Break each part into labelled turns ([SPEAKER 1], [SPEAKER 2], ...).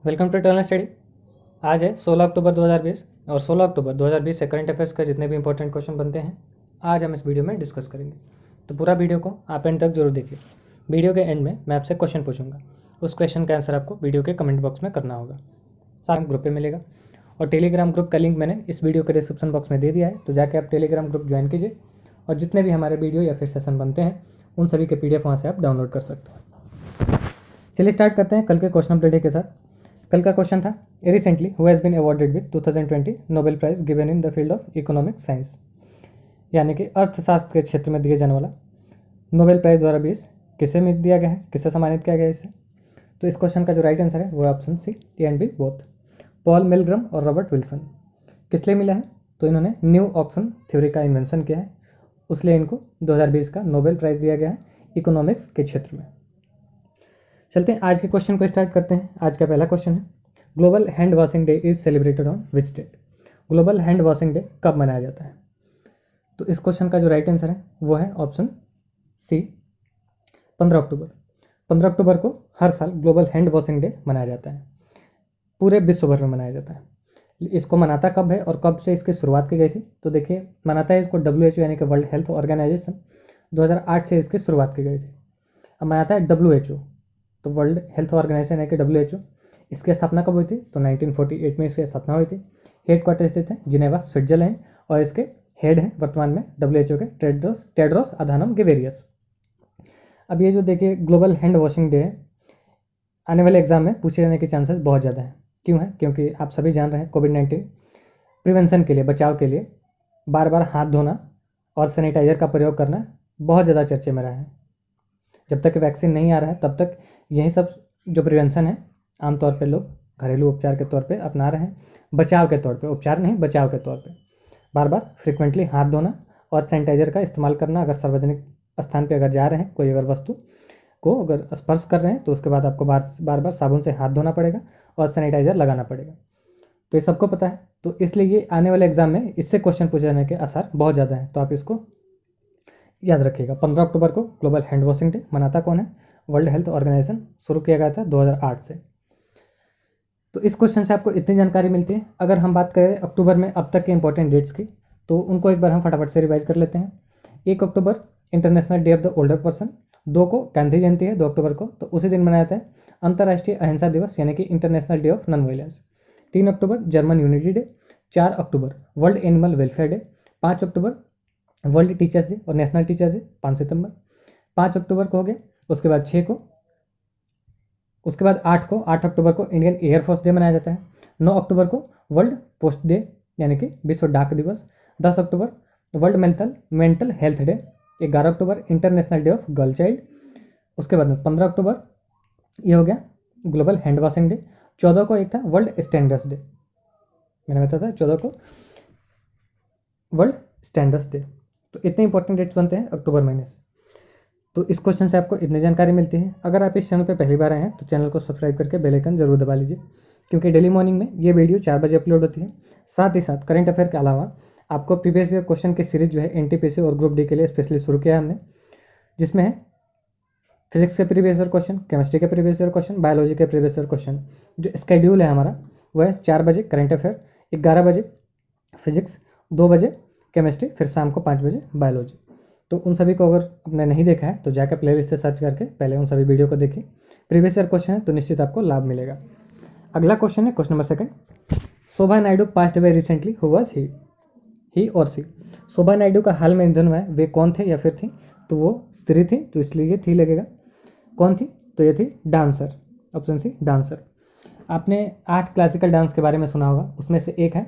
[SPEAKER 1] Welcome to tunnel study. आज है 16 अक्टूबर 2020 और 16 अक्टूबर 2020 से करंट अफेयर्स का जितने भी इंपॉर्टेंट क्वेश्चन बनते हैं आज हम इस वीडियो में डिस्कस करेंगे। तो पूरा वीडियो को आप एंड तक जरूर देखिए। वीडियो के एंड में मैं आपसे क्वेश्चन पूछूंगा, उस क्वेश्चन का आंसर आपको वीडियो के कमेंट बॉक्स में करना होगा। सारा ग्रुप पे मिलेगा और टेलीग्राम ग्रुप का लिंक मैंने इस वीडियो के डिस्क्रिप्शन बॉक्स में दे दिया है, तो जाके आप टेलीग्राम ग्रुप ज्वाइन कीजिए और जितने भी हमारे वीडियो या फिर सेशन बनते हैं उन सभी के PDF वहाँ से आप डाउनलोड कर सकते हैं। चलिए स्टार्ट करते हैं कल के क्वेश्चन ऑफ द डे के साथ। कल का क्वेश्चन था, recently who has been awarded with 2020 Nobel prize given in the field of economic science, यानी कि अर्थशास्त्र के क्षेत्र में दिए जाने वाला नोबेल प्राइज 2020 किसे में दिया गया है, किसे सम्मानित किया गया है इससे। तो इस क्वेश्चन का जो राइट आंसर है वो option C A and B both, Paul Milgrom और रॉबर्ट विल्सन। किस लिए मिला है? तो इन्होंने न्यू ऑक्शन थ्योरी का इन्वेंशन किया है, उसलिए इनको 2020 का नोबेल प्राइज दिया गया है इकोनॉमिक्स के क्षेत्र में। चलते हैं आज के क्वेश्चन को स्टार्ट करते हैं। आज का पहला क्वेश्चन है, global hand washing day is celebrated on which date. Global hand washing day कब मनाया जाता है? तो इस क्वेश्चन का जो राइट आंसर है वो है ऑप्शन सी 15 अक्टूबर। 15 अक्टूबर को हर साल ग्लोबल हैंड वॉशिंग डे मनाया जाता है, पूरे विश्व भर में मनाया जाता है। इसको मनाता कब है और कब से इसकी शुरुआत की गई थी? तो देखिए, मनाता है इसको WHO यानी कि वर्ल्ड हेल्थ ऑर्गेनाइजेशन, 2008 से इसकी शुरुआत की गई थी। अब मनाता है WHO, तो वर्ल्ड हेल्थ ऑर्गेनाइजेशन है कि WHO। इसकी स्थापना कब हुई थी? तो 1948 में इसकी स्थापना हुई थी। हेड क्वार्टर स्थित है जिनेवा, स्विट्जरलैंड, और इसके हेड हैं वर्तमान में WHO के टेड्रोस अधानम गिबेरियस। अब ये जो देखिए ग्लोबल हैंड वॉशिंग डे है, आने वाले एग्जाम में पूछे जाने के चांसेस बहुत ज़्यादा हैं। क्यों है? क्योंकि आप सभी जान रहे हैं कोविड-19 प्रिवेंशन के लिए, बचाव के लिए बार बार हाथ धोना और सैनिटाइजर का प्रयोग करना बहुत ज़्यादा चर्चे में रहा है। जब तक वैक्सीन नहीं आ रहा है तब तक यही सब जो प्रिवेंशन है आमतौर पे लोग घरेलू उपचार के तौर पे अपना रहे हैं, बचाव के तौर पे, उपचार नहीं बचाव के तौर पे। बार बार फ्रिक्वेंटली हाथ धोना और सैनिटाइजर का इस्तेमाल करना। अगर सार्वजनिक स्थान पे अगर जा रहे हैं, कोई अगर वस्तु को अगर स्पर्श कर रहे हैं तो उसके बाद आपको बार बार साबुन से हाथ धोना पड़ेगा और सैनिटाइजर लगाना पड़ेगा। तो ये सबको पता है, तो इसलिए ये आने वाले एग्जाम में इससे क्वेश्चन पूछे जाने के आसार बहुत ज़्यादा हैं। तो आप इसको याद रखिएगा। 15 अक्टूबर को ग्लोबल हैंड वॉशिंग डे मनाता कौन है? वर्ल्ड हेल्थ ऑर्गेनाइजेशन, शुरू किया गया था 2008 से। तो इस क्वेश्चन से आपको इतनी जानकारी मिलती है। अगर हम बात करें अक्टूबर में अब तक के इंपॉर्टेंट डेट्स की, तो उनको एक बार हम फटाफट से रिवाइज कर लेते हैं। 1 October international day of the older person. 2 को गांधी जयंती है 2 अक्टूबर को, तो उसी दिन मनाया जाता है अंतर्राष्ट्रीय अहिंसा दिवस यानी कि international day of non violence. 3 October German unity day. 4 October world animal welfare day. 5 October world teachers day और नेशनल टीचर्स डे 5 सितंबर। 5 अक्टूबर को हो गया। उसके बाद 6 को, उसके बाद 8 अक्टूबर को इंडियन एयरफोर्स डे मनाया जाता है। 9 अक्टूबर को वर्ल्ड पोस्ट डे यानी कि विश्व डाक दिवस। 10 October world mental health day. 11 October international day of girl child. उसके बाद में 15 अक्टूबर ये हो गया ग्लोबल हैंड वॉशिंग डे। 14 को एक था वर्ल्ड स्टैंडर्ड्स डे, मैंने बताया था 14 को वर्ल्ड स्टैंडर्ड्स डे। तो इतने इंपॉर्टेंट डेट्स बनते हैं अक्टूबर महीने से। तो इस क्वेश्चन से आपको इतनी जानकारी मिलती है। अगर आप इस चैनल पर पहली बार आए हैं तो चैनल को सब्सक्राइब करके बेल आइकन जरूर दबा लीजिए, क्योंकि डेली मॉर्निंग में ये वीडियो 4 बजे अपलोड होती है। साथ ही साथ करंट अफेयर के अलावा आपको प्रीवियस ईयर क्वेश्चन की सीरीज जो है NTPC और ग्रुप डी के लिए स्पेशली शुरू किया है हमने, जिसमें है फिजिक्स के प्रीवियस ईयर क्वेश्चन, केमिस्ट्री के प्रीवियस ईयर क्वेश्चन, बायोलॉजी के प्रीवियस ईयर क्वेश्चन। जो स्केड्यूल है हमारा वह है 4 बजे करंट अफेयर, 11 बजे फिजिक्स, 2 बजे केमिस्ट्री, फिर शाम को 5 बजे बायोलॉजी। तो उन सभी को अगर आपने नहीं देखा है तो जाकर प्लेलिस्ट से सर्च करके पहले उन सभी वीडियो को देखिए। प्रीवियस ईयर क्वेश्चन है तो निश्चित आपको लाभ मिलेगा। अगला क्वेश्चन है question number 2। Shobha Naidu passed away recently, who was he और सी। शोभा नायडू का हाल में निधन हुआ है, वे कौन थे या फिर थी? तो वो स्त्री थी, तो इसलिए ये थी लगेगा। कौन थी? तो ये थी डांसर, ऑप्शन सी डांसर। आपने 8 क्लासिकल डांस के बारे में सुना होगा, उसमें से एक है,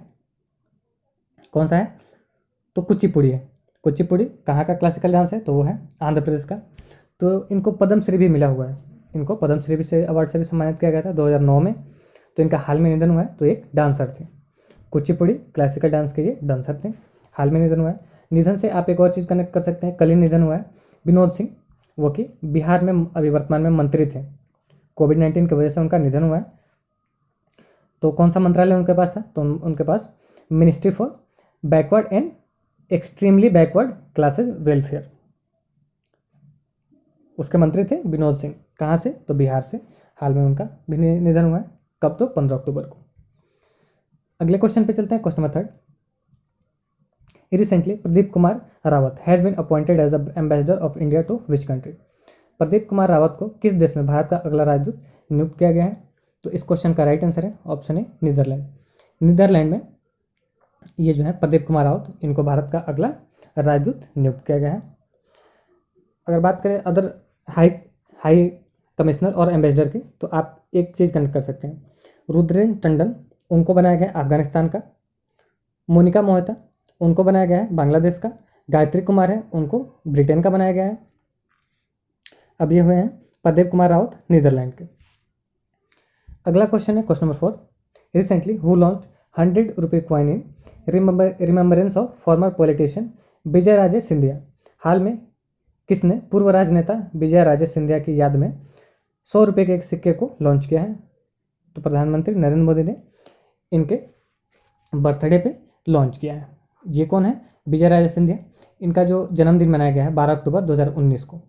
[SPEAKER 1] कौन सा है? तो कुचिपुड़ी है। कुचिपुड़ी कहाँ का क्लासिकल डांस है? तो वो है आंध्र प्रदेश का। तो इनको पद्मश्री भी मिला हुआ है, इनको पद्मश्री से अवार्ड से भी सम्मानित किया गया था 2009 में। तो इनका हाल में निधन हुआ है, तो एक डांसर थे। कुचिपुड़ी क्लासिकल डांस के ये डांसर थे, हाल में निधन हुआ है। निधन से आप एक और चीज़ कनेक्ट कर सकते हैं, कल ही निधन हुआ है विनोद सिंह, वो कि बिहार में अभी वर्तमान में मंत्री थे। कोविड-19 की वजह से उनका निधन हुआ है। तो कौन सा मंत्रालय उनके पास था? तो उनके पास ministry for backward and extremely backward classes welfare, उसके मंत्री थे विनोद सिंह। कहाँ से? तो बिहार से। हाल में उनका भी निधन हुआ है। कब? तो 15 अक्टूबर को। अगले क्वेश्चन पे चलते हैं, question number 3। Recently Pradeep Kumar Rawat has been appointed as ambassador of India to which country? Pradeep Kumar Rawat को किस देश में भारत का अगला राजदूत नियुक्त किया गया है? तो इस क्वेश्चन का राइट आंसर है ऑप्शन ए, नीदरलैंड। नीदरलैंड में ये जो है प्रदीप कुमार रावत, इनको भारत का अगला राजदूत नियुक्त किया गया है। अगर बात करें अदर हाई कमिश्नर और एम्बेसडर की, तो आप एक चीज़ कनेक्ट कर सकते हैं। रुद्रेन टंडन, उनको बनाया गया है अफगानिस्तान का। मोनिका मोहिता, उनको बनाया गया है बांग्लादेश का। गायत्री कुमार है, उनको ब्रिटेन का बनाया गया है। अब ये हुए हैं प्रदीप कुमार रावत नीदरलैंड के। अगला क्वेश्चन है question number 4। Recently who launch 100 रुपये coin in remembrance of former politician Vijaya Raje Scindia? हाल में किसने पूर्व राजनेता विजय राजे सिंधिया की याद में 100 रुपये के एक सिक्के को लॉन्च किया है? तो प्रधानमंत्री नरेंद्र मोदी ने इनके बर्थडे पे लॉन्च किया है। ये कौन है? विजय राजे सिंधिया। इनका जो जन्मदिन मनाया गया है 12 अक्टूबर 2019 को,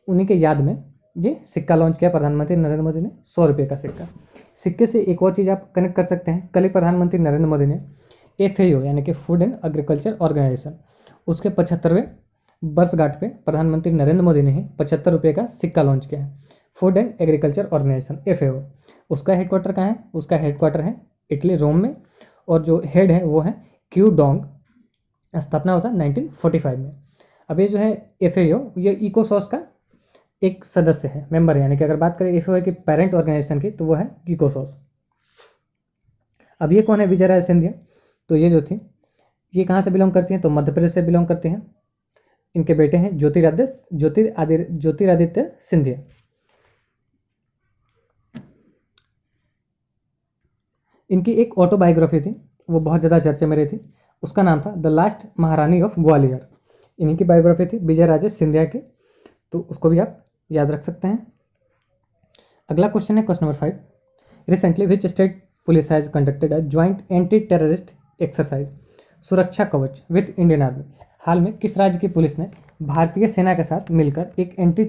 [SPEAKER 1] उन्हीं के याद में ये सिक्का लॉन्च किया प्रधानमंत्री नरेंद्र मोदी ने, 100 रुपये का सिक्का। सिक्के से एक और चीज़ आप कनेक्ट कर सकते हैं। कल ही प्रधानमंत्री नरेंद्र मोदी ने FAO यानी कि फूड एंड एग्रीकल्चर ऑर्गेनाइजेशन, उसके 75वें वर्षगांठ पे प्रधानमंत्री नरेंद्र मोदी ने ही 75 रुपये का सिक्का लॉन्च किया है। Food and agriculture organization FAO, उसका हेडक्वार्टर कहाँ है? उसका हेडक्वार्टर है इटली, रोम में, और जो हेड है वो है क्यू डोंग। स्थापना होता है 1945 में। अब ये जो है FAO, ये इकोसॉस का एक सदस्य है, मेंबर है। यानी कि अगर बात करें FAO की पेरेंट ऑर्गेनाइजेशन की, तो वो है इकोसॉस। अब ये कौन है विजय राजे सिंधिया? तो ये जो थी, ये कहाँ से बिलोंग करती हैं? तो मध्य प्रदेश से बिलोंग करती हैं। इनके बेटे हैं ज्योतिरादित्य सिंधिया। इनकी एक ऑटोबायोग्राफी थी, वो बहुत ज़्यादा चर्चे में रही थी। उसका नाम था द लास्ट महारानी ऑफ ग्वालियर। इन्हीं की बायोग्राफी थी विजय राजे सिंधिया की, तो उसको भी आप याद रख सकते हैं। अगला क्वेश्चन है question number 5। Recently which state police has conducted a joint anti terrorist exercise सुरक्षा कवच विद इंडियन आर्मी? हाल में किस राज्य की पुलिस ने भारतीय सेना के साथ मिलकर एक एंटी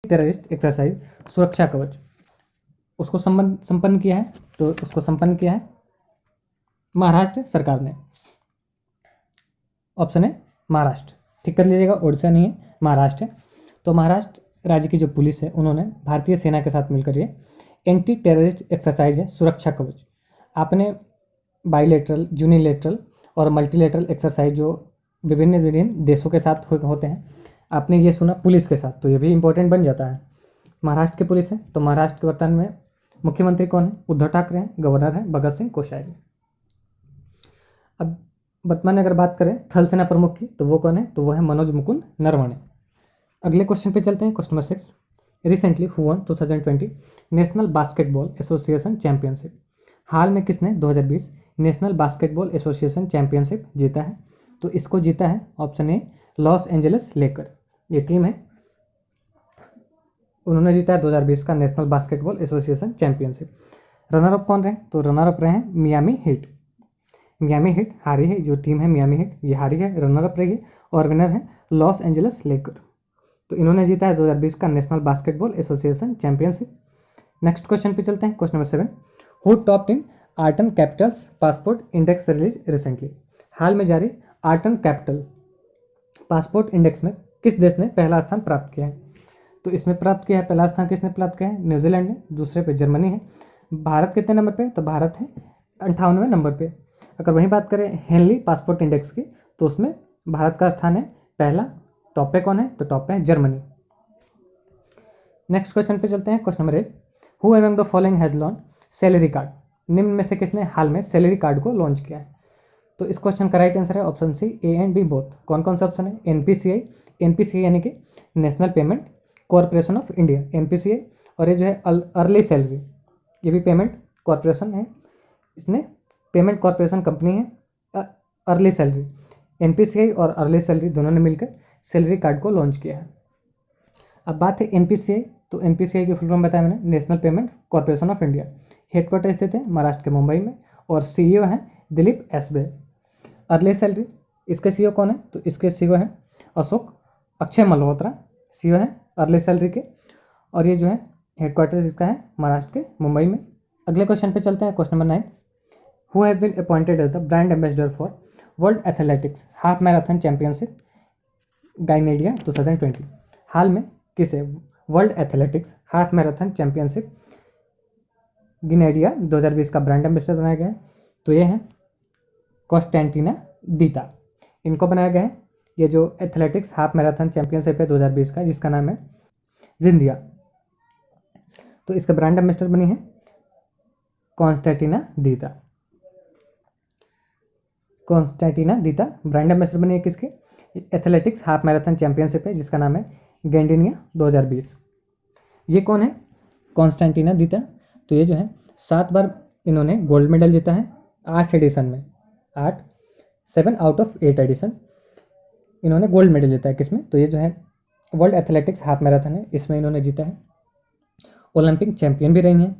[SPEAKER 1] टेररिस्ट एक्सरसाइज सुरक्षा कवच उसको संपन्न किया है? तो उसको संपन्न किया है महाराष्ट्र सरकार ने। ऑप्शन है महाराष्ट्र, ठीक कर लीजिएगा, उड़ीसा नहीं है, महाराष्ट्र है। तो महाराष्ट्र राज्य की जो पुलिस है, उन्होंने भारतीय सेना के साथ मिलकर ये एंटी टेररिस्ट एक्सरसाइज है सुरक्षा कवच। आपने बाईलेटरल, यूनिलेटरल और मल्टीलेटरल एक्सरसाइज जो विभिन्न देशों के साथ होते हैं, आपने ये सुना पुलिस के साथ, तो ये भी इंपॉर्टेंट बन जाता है। महाराष्ट्र की पुलिस है, तो महाराष्ट्र के वर्तमान में मुख्यमंत्री कौन है? उद्धव ठाकरे हैं। गवर्नर है भगत सिंह कोश्यारी। अब वर्तमान में अगर बात करें थल सेना प्रमुख की, तो वो कौन है? तो वो है मनोज मुकुंद नरवणे। अगले क्वेश्चन पे चलते हैं, question number 6। Recently who won 2020 national basketball association championship? हाल में किसने 2020 नेशनल बास्केटबॉल एसोसिएशन चैंपियनशिप जीता है? तो इसको जीता है ऑप्शन ए, लॉस एंजलिस लेकर। ये टीम है, उन्होंने जीता है 2020 का national basketball association championship. Runner up कौन रहे? तो रनर अप रहे हैं मियामी हीट। मियामी हीट हारी है, जो टीम है मियामी हीट ये हारी है, रनर अप रही है, और विनर है लॉस एंजलिस लेकर। तो इन्होंने जीता है 2020 का national basketball association championship. Next question पे चलते हैं, question number 7। Who topped in Arton capitals passport index release recently? हाल में जारी आर्टन कैपिटल पासपोर्ट इंडेक्स में किस देश ने पहला स्थान प्राप्त किया है? तो इसमें प्राप्त किया है, पहला स्थान किसने प्राप्त किया है? न्यूजीलैंड ने। दूसरे पे जर्मनी है। भारत कितने नंबर पे? तो भारत है 58वें नंबर पे। अगर वहीं बात करें हेनली पासपोर्ट इंडेक्स की, तो उसमें भारत का स्थान है पहला। टॉप पे कौन है? तो टॉप पे है जर्मनी। नेक्स्ट क्वेश्चन पे चलते हैं, question number 8। Who among the following has launch salary card? निम्न में से किसने हाल में सैलरी कार्ड को लॉन्च किया है? तो इस क्वेश्चन का राइट आंसर है option C, A and B both. कौन कौन सा ऑप्शन है? एनपीसीआई यानी कि national payment corporation of India, NPCI. और ये जो है अर्ली सैलरी, ये भी पेमेंट कॉरपोरेशन है, इसने पेमेंट कॉरपोरेशन कंपनी है। अर्ली सैलरी, एनपीसीआई और अर्ली सैलरी दोनों ने मिलकर सैलरी कार्ड को लॉन्च किया है। अब बात है एनपीसीआई, तो एनपीसीआई की फुल फॉर्म बताया मैंने, national payment corporation of India. Headquarter स्थित है महाराष्ट्र के मुंबई में, और सीईओ हैं दिलीप एसबे। अर्ली सैलरी, इसके सीईओ कौन है? तो इसके सीईओ हैं अक्षय मल्होत्रा, सीईओ है अर्ली सैलरी के। और ये जो है हेडक्वार्टर्स इसका है महाराष्ट्र के मुंबई में। अगले क्वेश्चन पे चलते हैं, question number 9। Who has been appointed as the brand ambassador for world athletics half marathon championship गाइनेडिया 2020? हाल में किसे world athletics half marathon championship गिनेडिया 2020 का ब्रांड एम्बेसडर बनाया गया है? तो ये है कॉन्स्टेंटिना दीता, इनको बनाया गया है। ये जो एथलेटिक्स हाफ मैराथन चैंपियनशिप है 2020 का, जिसका नाम है जिंदिया, तो इसका ब्रांड एम्बेसडर बनी है कॉन्स्टेंटिना दीता। कॉन्स्टेंटिना दीता ब्रांड एम्बेसडर बनी है किसके? एथलेटिक्स हाफ मैराथन चैंपियनशिप है जिसका नाम है गैंडिनिया 2020। ये कौन है कॉन्स्टेंटिना दीता? तो ये जो है 7 बार इन्होंने गोल्ड मेडल जीता है 8 एडिशन में, 7 आउट ऑफ 8 एडिशन इन्होंने गोल्ड मेडल जीता है किसमें? तो ये जो है वर्ल्ड एथलेटिक्स हाफ मैराथन है, इसमें इन्होंने जीता है। ओलंपिक चैंपियन भी रही हैं,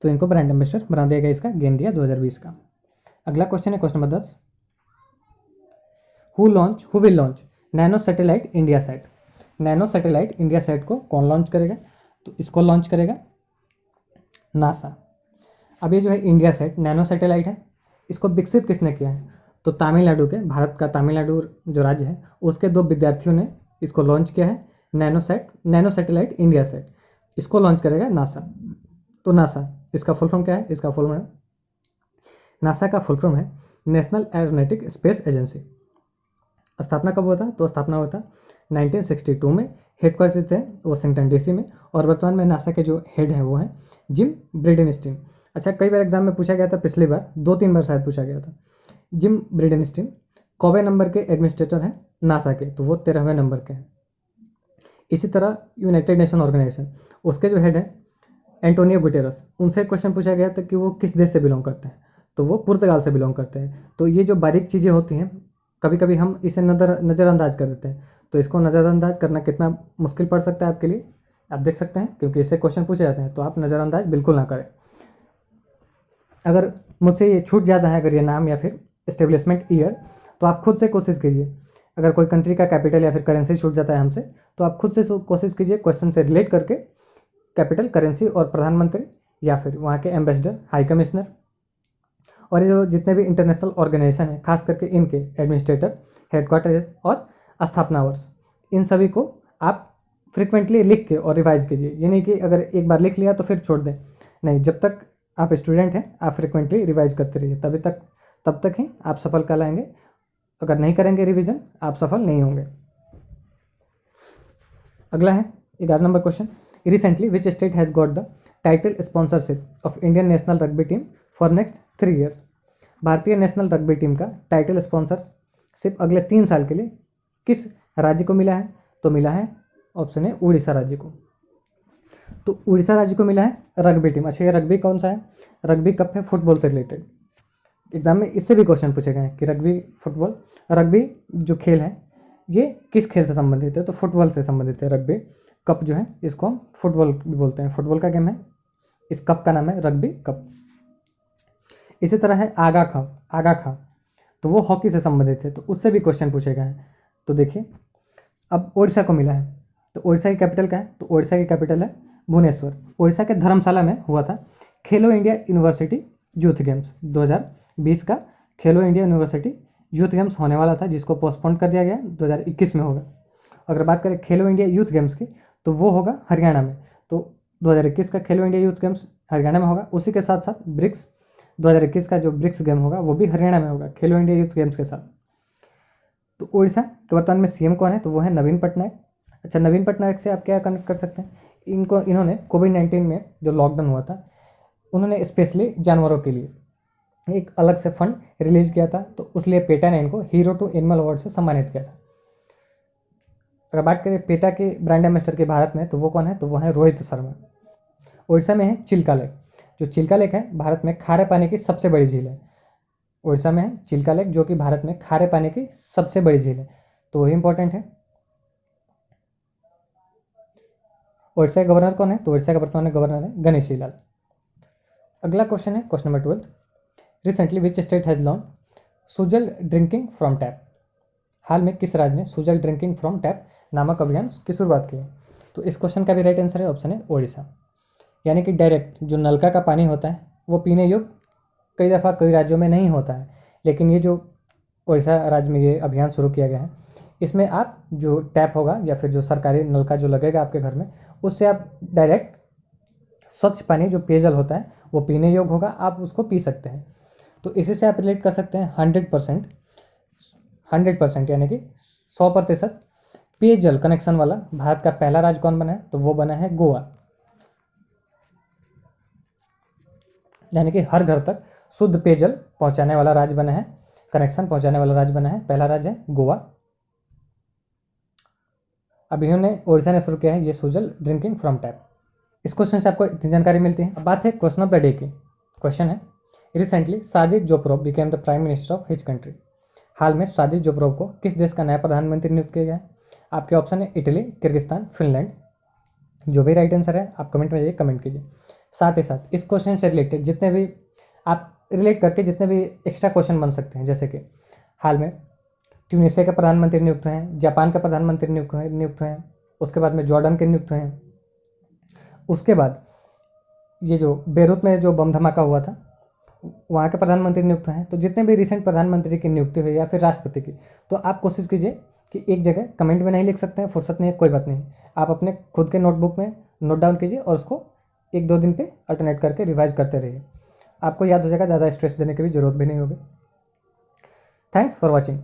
[SPEAKER 1] तो इनको ब्रांड एम्बेसडर बना दिया गया इसका गेंदिया 2020 का। अगला क्वेश्चन है question number 10। Who will launch nano satellite India sat? Nano satellite India sat को कौन लॉन्च करेगा? तो इसको लॉन्च करेगा नासा। अब ये जो है इंडिया सैट नैनो सैटेलाइट है, इसको विकसित किसने किया है? तो तमिलनाडु के, भारत का तमिलनाडु जो राज्य है उसके 2 विद्यार्थियों ने इसको लॉन्च किया है, नैनो सैटेलाइट इंडिया सैट। इसको लॉन्च करेगा नासा। तो नासा इसका फुल फॉर्म क्या है? इसका फुल फॉर्म है, नासा का फुल फॉर्म है नेशनल एरोनॉटिक स्पेस एजेंसी। स्थापना कब हुआ था? तो स्थापना हुआ था 1962 में। हेडक्वार्टर्स थे वाशिंगटन डीसी में, और वर्तमान में नासा के जो हेड हैं वो हैं जिम ब्रिडेनस्टीन। अच्छा, कई बार एग्जाम में पूछा गया था, पिछली बार 2-3 बार शायद पूछा गया था। जिम ब्रिडेनस्टीन कौवे नंबर के एडमिनिस्ट्रेटर हैं नासा के, तो वो 13वें नंबर के हैं। इसी तरह यूनाइटेड नेशन ऑर्गेनाइजेशन, उसके जो हेड हैं एंटोनियो गुटेरस, उनसे क्वेश्चन पूछा गया था कि वो किस देश से बिलोंग करते हैं, तो वो पुर्तगाल से बिलोंग करते हैं। तो ये जो बारीक चीज़ें होती हैं कभी कभी हम इसे नज़रअंदाज कर देते हैं, तो इसको नज़रअंदाज करना कितना मुश्किल पड़ सकता है आपके लिए, आप देख सकते हैं, क्योंकि इससे क्वेश्चन पूछे जाते हैं, तो आप नज़रअंदाज बिल्कुल ना करें। अगर मुझसे ये छूट जाता है, अगर ये नाम या फिर एस्टेब्लिशमेंट ईयर, तो आप खुद से कोशिश कीजिए। अगर कोई कंट्री का कैपिटल या फिर करेंसी छूट जाता है हमसे, तो आप खुद से कोशिश कीजिए क्वेश्चन से रिलेट करके कैपिटल, करेंसी और प्रधानमंत्री या फिर वहाँ के एम्बेसडर, हाई कमिश्नर और ये जो जितने भी इंटरनेशनल ऑर्गेनाइजेशन है, खास करके इनके एडमिनिस्ट्रेटर, हेडक्वार्टर और स्थापना वर्ष, इन सभी को आप फ्रिक्वेंटली लिख के और रिवाइज कीजिए। ये नहीं कि अगर एक बार लिख लिया तो फिर छोड़ दें, नहीं, जब तक आप स्टूडेंट हैं आप फ्रिक्वेंटली रिवाइज करते रहिए, तब तक ही आप सफल कहलाएंगे। अगर नहीं करेंगे रिवीजन, आप सफल नहीं होंगे। अगला है 11 number question. Recently which state has got the title sponsorship of Indian national rugby team for next 3 years? भारतीय नेशनल रग्बी टीम का टाइटल स्पॉन्सरशिप अगले 3 साल के लिए किस राज्य को मिला है? तो मिला है, ऑप्शन है उड़ीसा राज्य को। तो उड़ीसा राज्य को मिला है रग्बी टीम। अच्छा, ये रग्बी कौन सा है? रग्बी कप है, फुटबॉल से रिलेटेड। एग्जाम में इससे भी क्वेश्चन पूछे गए हैं कि रग्बी जो खेल है ये किस खेल से संबंधित है? तो फुटबॉल से संबंधित है। रग्बी कप जो है इसको हम फुटबॉल भी बोलते हैं, फुटबॉल का गेम है, इस कप का नाम है रग्बी कप। इसी तरह है आगा खा, तो वो हॉकी से संबंधित है, तो उससे भी क्वेश्चन पूछे गए हैं। तो देखिए, अब उड़ीसा को मिला है, तो उड़ीसा की कैपिटल क्या है? तो उड़ीसा की कैपिटल है भुवनेश्वर। उड़ीसा के धर्मशाला में हुआ था खेलो इंडिया यूनिवर्सिटी यूथ गेम्स 2020 का। खेलो इंडिया यूनिवर्सिटी यूथ गेम्स होने वाला था, जिसको पोस्टपोन कर दिया गया, 2021 में होगा। अगर बात करें खेलो इंडिया यूथ गेम्स की, तो वो होगा हरियाणा में। तो 2021 का खेलो इंडिया यूथ गेम्स हरियाणा में होगा। उसी के साथ साथ ब्रिक्स 2021 का जो ब्रिक्स गेम होगा वो भी हरियाणा में होगा, खेलो इंडिया यूथ गेम्स के साथ। तो उड़ीसा के वर्तमान में सीएम कौन है? तो वो है नवीन पटनायक। अच्छा, नवीन पटनायक से आप क्या कनेक्ट कर सकते हैं? इन्होंने कोविड-19 में जो लॉकडाउन हुआ था, उन्होंने स्पेशली जानवरों के लिए एक अलग से फंड रिलीज किया था, तो उसलिए पेटा ने इनको हीरो टू एनिमल अवार्ड से सम्मानित किया था। अगर बात करें पेटा के ब्रांड एम्बेसडर के भारत में, तो वो कौन है? तो वो है रोहित शर्मा। उड़ीसा में है चिल्का लेक। जो चिल्का लेक है भारत में खारे पानी की सबसे बड़ी झील है। उड़ीसा में है चिल्का लेक, जो कि भारत में खारे पानी की सबसे बड़ी झील है, तो वही इंपॉर्टेंट है। उड़ीसा के गवर्नर कौन है? तो उड़ीसा का वर्तमान में गवर्नर है गणेशी लाल। अगला क्वेश्चन है question number 12। Recently which state has launch Sujal drinking from tap? हाल में किस राज्य ने सुजल ड्रिंकिंग फ्रॉम टैप नामक अभियान की शुरुआत की है? तो इस क्वेश्चन का भी राइट आंसर है ऑप्शन है ओडिशा। यानी कि डायरेक्ट जो नलका का पानी होता है वो पीने योग्य कई दफ़ा कई राज्यों में नहीं होता है, लेकिन ये जो उड़ीसा राज्य में ये अभियान शुरू किया गया है, इसमें आप जो टैप होगा या फिर जो सरकारी नलका जो लगेगा आपके घर में, उससे आप डायरेक्ट स्वच्छ पानी जो पेयजल होता है वो पीने योग्य होगा, आप उसको पी सकते हैं। तो इसी से आप रिलेट कर सकते हैं 100%, 100% यानी कि 100% पेयजल कनेक्शन वाला भारत का पहला राज्य कौन बना है? तो वो बना है गोवा। यानी कि हर घर तक शुद्ध पेयजल पहुंचाने वाला राज्य बना है, कनेक्शन पहुंचाने वाला राज्य बना है, पहला राज्य है गोवा। अब इन्होंने ओडिशा ने शुरू किया है ये सुजल ड्रिंकिंग फ्रॉम टैप। इस क्वेश्चन से आपको इतनी जानकारी मिलती है। अब बात है क्वेश्चन ऑफ द डे की। क्वेश्चन है, recently Sadyr Japarov became the prime minister of his country. हाल में साजिद जोप्रोव को किस देश का नया प्रधानमंत्री नियुक्त किया गया है? आपके ऑप्शन है इटली, किर्गिस्तान, फिनलैंड। जो भी राइट आंसर है आप कमेंट में जाइए, कमेंट कीजिए। साथ ही साथ इस क्वेश्चन से रिलेटेड जितने भी आप रिलेट करके जितने भी एक्स्ट्रा क्वेश्चन बन सकते हैं, जैसे कि हाल में ट्यूनीशिया के प्रधानमंत्री नियुक्त हुए हैं, जापान के प्रधानमंत्री नियुक्त हुए हैं, उसके बाद में जॉर्डन के नियुक्त हुए हैं, उसके बाद ये जो बेरूत में जो बम धमाका हुआ था वहाँ के प्रधानमंत्री नियुक्त हैं। तो जितने भी रिसेंट प्रधानमंत्री की नियुक्ति हुई या फिर राष्ट्रपति की, तो आप कोशिश कीजिए कि एक जगह कमेंट में नहीं लिख सकते हैं, फुर्सत नहीं है, कोई बात नहीं, आप अपने खुद के नोटबुक में नोट डाउन कीजिए और उसको 1-2 दिन पे अल्टरनेट करके रिवाइज करते रहिए। आपको याद हो जाएगा, ज़्यादा स्ट्रेस देने की भी ज़रूरत भी नहीं होगी। Thanks for watching.